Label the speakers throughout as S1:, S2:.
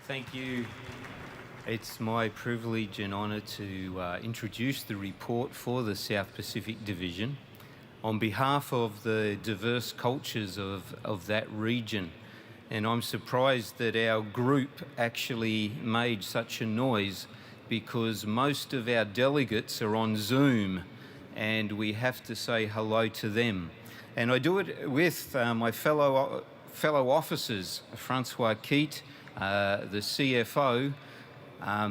S1: Thank you. It's my privilege and honour to introduce the report for the South Pacific Division on behalf of the diverse cultures of that region. And I'm surprised that our group actually made such a noise because most of our delegates are on Zoom and we have to say hello to them. And I do it with my fellow officers, Francois Keat, the CFO,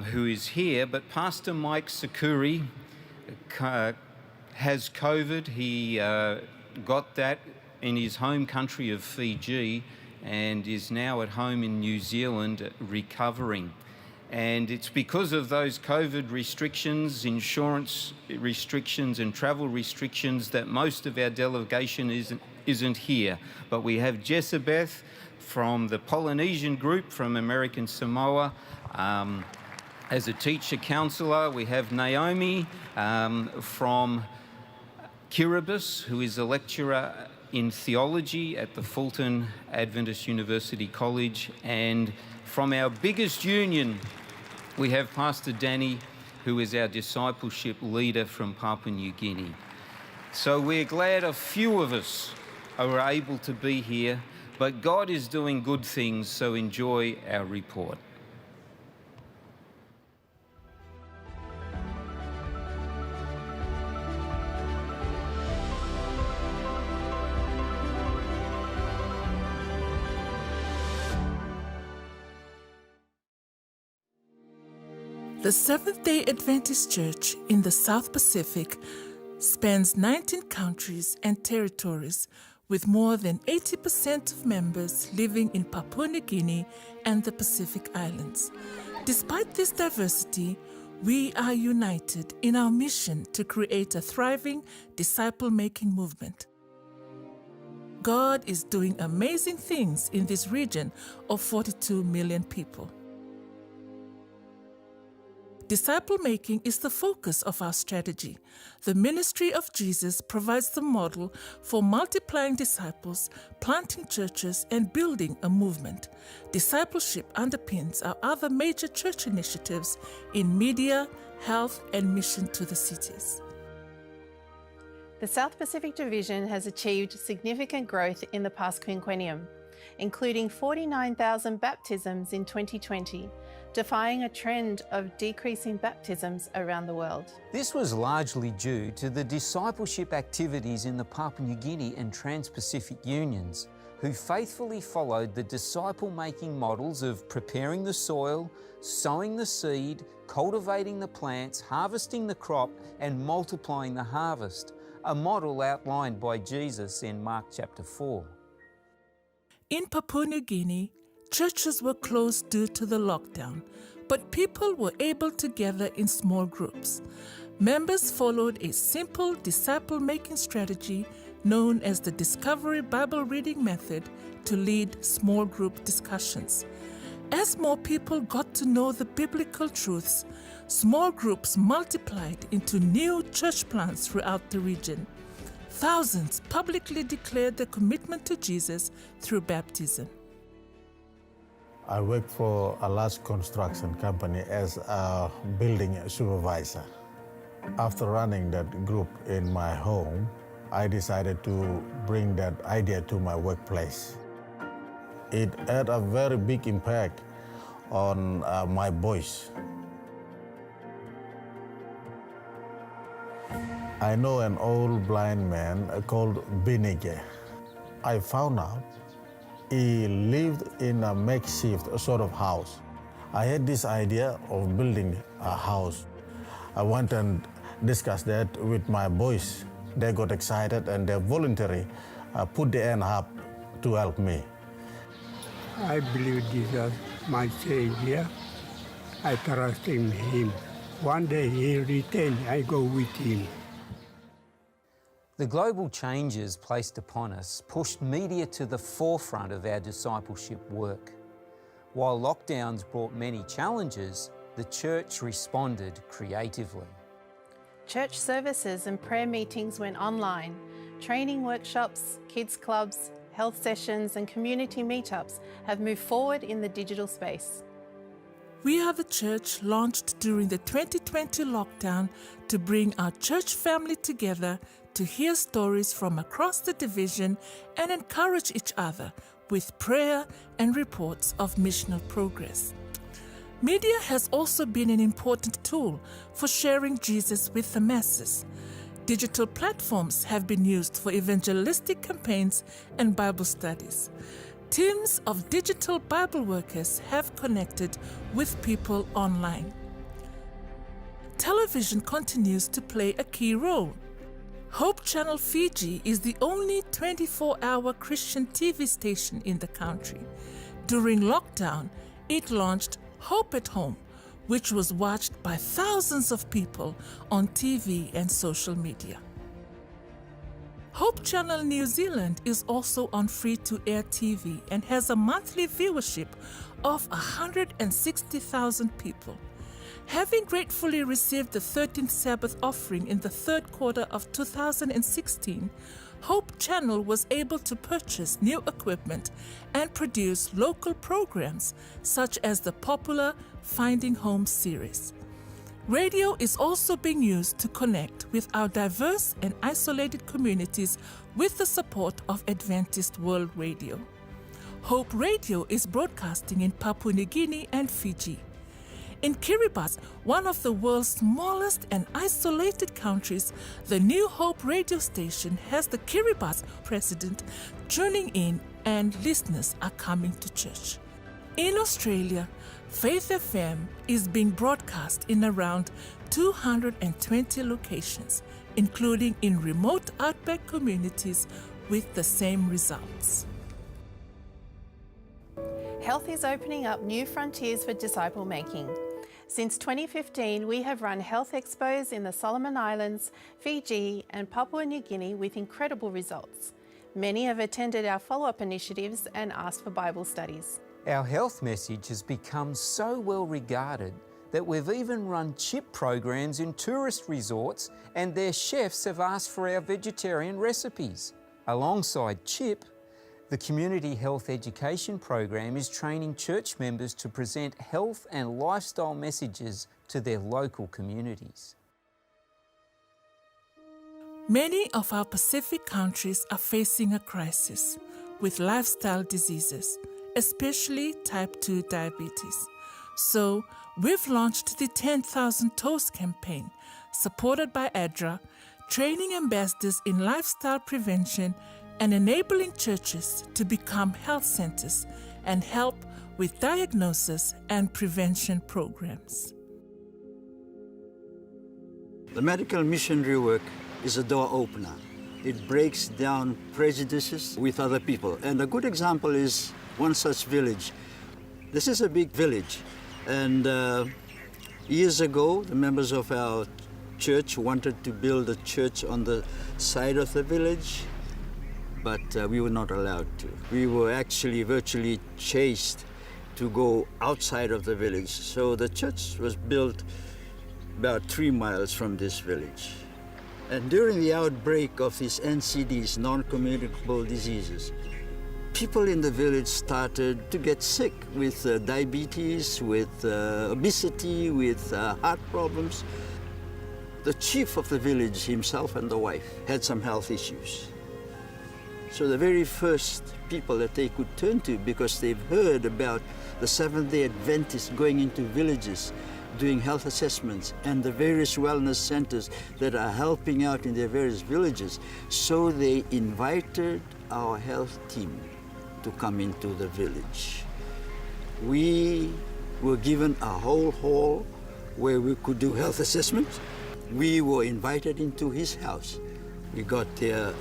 S1: who is here, but Pastor Mike Sakuri has COVID. He got that in his home country of Fiji and is now at home in New Zealand recovering. And it's because of those COVID restrictions, insurance restrictions and travel restrictions that most of our delegation isn't here. But we have Jessabeth from the Polynesian group from American Samoa. As a teacher counselor, we have Naomi from Kiribati, who is a lecturer in theology at the Fulton Adventist University College. And from our biggest union, we have Pastor Danny, who is our discipleship leader from Papua New Guinea. So we're glad a few of us are able to be here, but God is doing good things, so enjoy our report.
S2: The Seventh-day Adventist Church in the South Pacific spans 19 countries and territories with more than 80% of members living in Papua New Guinea and the Pacific Islands. Despite this diversity, we are united in our mission to create a thriving disciple-making movement. God is doing amazing things in this region of 42 million people. Disciple-making is the focus of our strategy. The ministry of Jesus provides the model for multiplying disciples, planting churches, and building a movement. Discipleship underpins our other major church initiatives in media, health, and mission to the cities.
S3: The South Pacific Division has achieved significant growth in the past quinquennium, including 49,000 baptisms in 2020, defying a trend of decreasing baptisms around the world.
S1: This was largely due to the discipleship activities in the Papua New Guinea and Trans-Pacific Unions, who faithfully followed the disciple-making models of preparing the soil, sowing the seed, cultivating the plants, harvesting the crop, and multiplying the harvest, a model outlined by Jesus in Mark chapter 4.
S2: In Papua New Guinea, churches were closed due to the lockdown, but people were able to gather in small groups. Members followed a simple disciple-making strategy known as the Discovery Bible Reading Method to lead small group discussions. As more people got to know the biblical truths, small groups multiplied into new church plants throughout the region. Thousands publicly declared their commitment to Jesus through baptism.
S4: I work for a large construction company as a building supervisor. After running that group in my home, I decided to bring that idea to my workplace. It had a very big impact on my boys. I know an old blind man called Benige. I found out he lived in a makeshift sort of house. I had this idea of building a house. I went and discussed that with my boys. They got excited and they voluntarily put their hand up to help me.
S5: I believe Jesus, my Savior. I trust in Him. One day He'll return, I go with Him.
S1: The global changes placed upon us pushed media to the forefront of our discipleship work. While lockdowns brought many challenges, the church responded creatively.
S3: Church services and prayer meetings went online. Training workshops, kids clubs, health sessions and community meetups have moved forward in the digital space.
S2: We Are the Church launched during the 2020 lockdown to bring our church family together to hear stories from across the division and encourage each other with prayer and reports of missional progress. Media has also been an important tool for sharing Jesus with the masses. Digital platforms have been used for evangelistic campaigns and Bible studies. Teams of digital Bible workers have connected with people online. Television continues to play a key role. Hope Channel Fiji is the only 24-hour Christian TV station in the country. During lockdown, it launched Hope at Home, which was watched by thousands of people on TV and social media. Hope Channel New Zealand is also on free-to-air TV and has a monthly viewership of 160,000 people. Having gratefully received the 13th Sabbath offering in the third quarter of 2016, Hope Channel was able to purchase new equipment and produce local programs such as the popular Finding Home series. Radio is also being used to connect with our diverse and isolated communities with the support of Adventist World Radio. Hope Radio is broadcasting in Papua New Guinea and Fiji. In Kiribati, one of the world's smallest and isolated countries, the New Hope radio station has the Kiribati president tuning in and listeners are coming to church. In Australia, Faith FM is being broadcast in around 220 locations, including in remote outback communities with the same results.
S3: Health is opening up new frontiers for disciple making. Since 2015, we have run health expos in the Solomon Islands, Fiji, and Papua New Guinea with incredible results. Many have attended our follow-up initiatives and asked for Bible studies.
S1: Our health message has become so well regarded that we've even run chip programs in tourist resorts, and their chefs have asked for our vegetarian recipes. Alongside CHIP, the Community Health Education Program is training church members to present health and lifestyle messages to their local communities.
S2: Many of our Pacific countries are facing a crisis with lifestyle diseases, especially type 2 diabetes. So, we've launched the 10,000 Toes campaign, supported by ADRA, training ambassadors in lifestyle prevention and enabling churches to become health centers and help with diagnosis and prevention programs.
S6: The medical missionary work is a door opener. It breaks down prejudices with other people. And a good example is one such village. This is a big village. And years ago, the members of our church wanted to build a church on the side of the village, but we were not allowed to. We were actually virtually chased to go outside of the village. So the church was built about 3 miles from this village. And during the outbreak of these NCDs, non-communicable diseases, people in the village started to get sick with diabetes, with obesity, with heart problems. The chief of the village himself and the wife had some health issues. So the very first people that they could turn to, because they've heard about the Seventh-day Adventists going into villages, doing health assessments, and the various wellness centers that are helping out in their various villages. So they invited our health team to come into the village. We were given a whole hall where we could do health assessments. We were invited into his house. We got their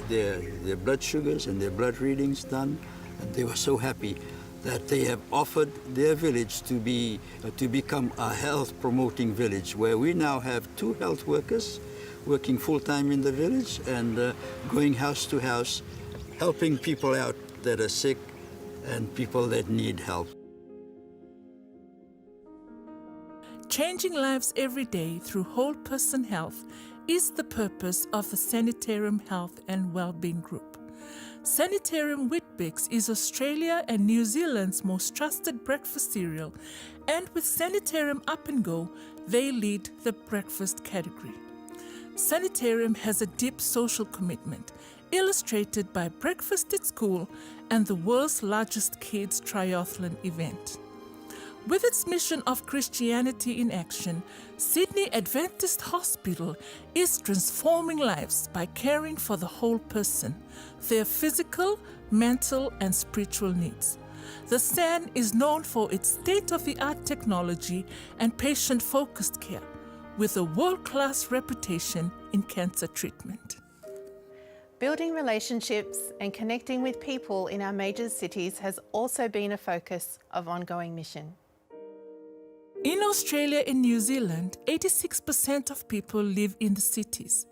S6: blood sugars and their blood readings done, and they were so happy that they have offered their village to become a health-promoting village, where we now have 2 health workers working full-time in the village and going house to house, helping people out that are sick and people that need help.
S2: Changing lives every day through whole person health is the purpose of the Sanitarium Health and Wellbeing Group. Sanitarium Weet-Bix is Australia and New Zealand's most trusted breakfast cereal, and with Sanitarium Up and Go, they lead the breakfast category. Sanitarium has a deep social commitment, illustrated by Breakfast at School and the world's largest kids triathlon event. With its mission of Christianity in action, Sydney Adventist Hospital is transforming lives by caring for the whole person, their physical, mental, and spiritual needs. The SAN is known for its state-of-the-art technology and patient-focused care, with a world-class reputation in cancer treatment.
S3: Building relationships and connecting with people in our major cities has also been a focus of ongoing mission.
S2: In Australia and New Zealand, 86% of people live in the cities.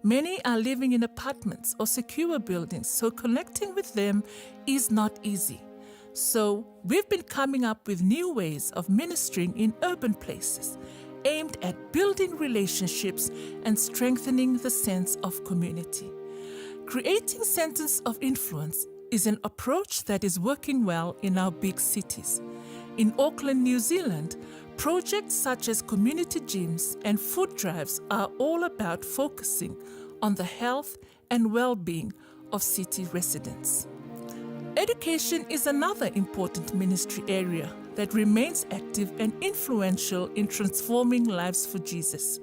S2: Many are living in apartments or secure buildings, so connecting with them is not easy. So we've been coming up with new ways of ministering in urban places, aimed at building relationships and strengthening the sense of community. Creating centers of influence is an approach that is working well in our big cities. In Auckland, New Zealand, projects such as community gyms and food drives are all about focusing on the health and well-being of city residents. Education is another important ministry area that remains active and influential in transforming lives for Jesus.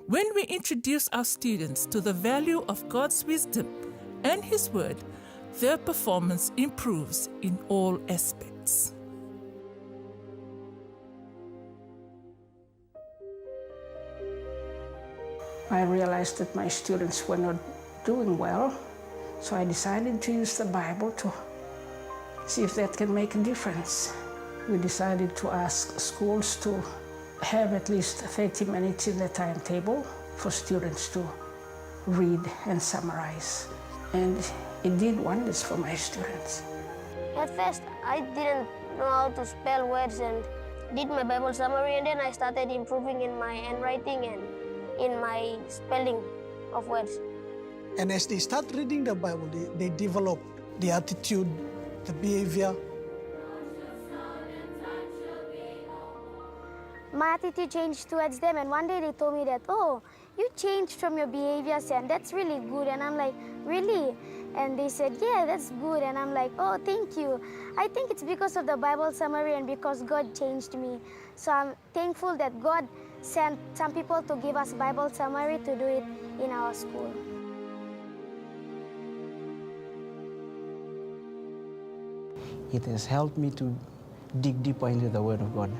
S2: When we introduce our students to the value of God's wisdom and His Word, their performance improves in all aspects.
S7: I realized that my students were not doing well, so I decided to use the Bible to see if that can make a difference. We decided to ask schools to have at least 30 minutes in the timetable for students to read and summarize. And it did wonders for my students.
S8: At first, I didn't know how to spell words and did my Bible summary, and then I started improving in my handwriting and in my spelling of words.
S9: And as they start reading the Bible, they develop the attitude, the behavior.
S8: My attitude changed towards them, and one day they told me that, oh, you changed from your behaviors, and that's really good. And I'm like, really? And they said, yeah, that's good. And I'm like, oh, thank you. I think it's because of the Bible summary and because God changed me. So I'm thankful that God sent some people to give us Bible summary to do it in our school.
S10: It has helped me to dig deeper into the Word of God,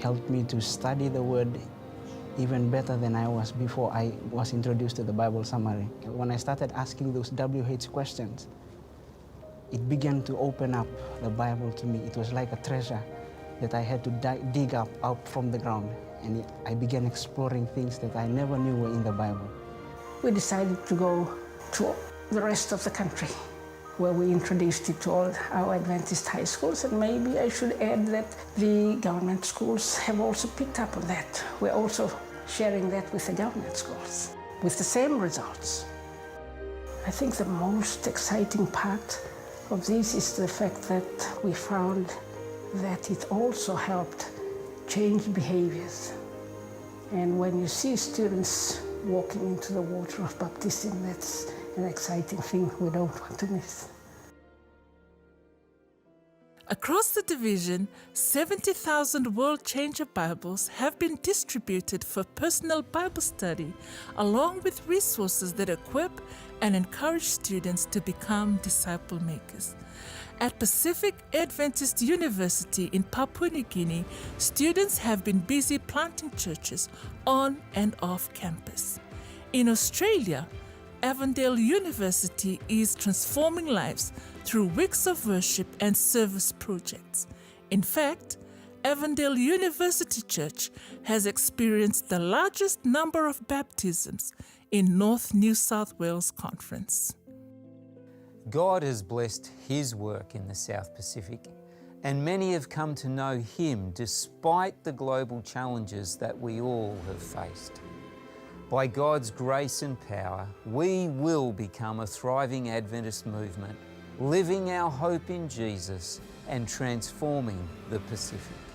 S10: helped me to study the Word even better than I was before I was introduced to the Bible summary. When I started asking those WH questions, it began to open up the Bible to me. It was like a treasure that I had to dig up out from the ground. And I began exploring things that I never knew were in the Bible.
S7: We decided to go to the rest of the country, where we introduced it to all our Adventist high schools, and maybe I should add that the government schools have also picked up on that. We're also sharing that with the government schools, with the same results. I think the most exciting part of this is the fact that we found that it also helped change behaviors. And when you see students walking into the water of baptism, that's an exciting thing we don't want to miss.
S2: Across the division, 70,000 World Changer Bibles have been distributed for personal Bible study, along with resources that equip and encourage students to become disciple makers. At Pacific Adventist University in Papua New Guinea, students have been busy planting churches on and off campus. In Australia, Avondale University is transforming lives through weeks of worship and service projects. In fact, Avondale University Church has experienced the largest number of baptisms in North New South Wales Conference.
S11: God has blessed His work in the South Pacific, and many have come to know Him despite the global challenges that we all have faced. By God's grace and power, we will become a thriving Adventist movement, living our hope in Jesus and transforming the Pacific.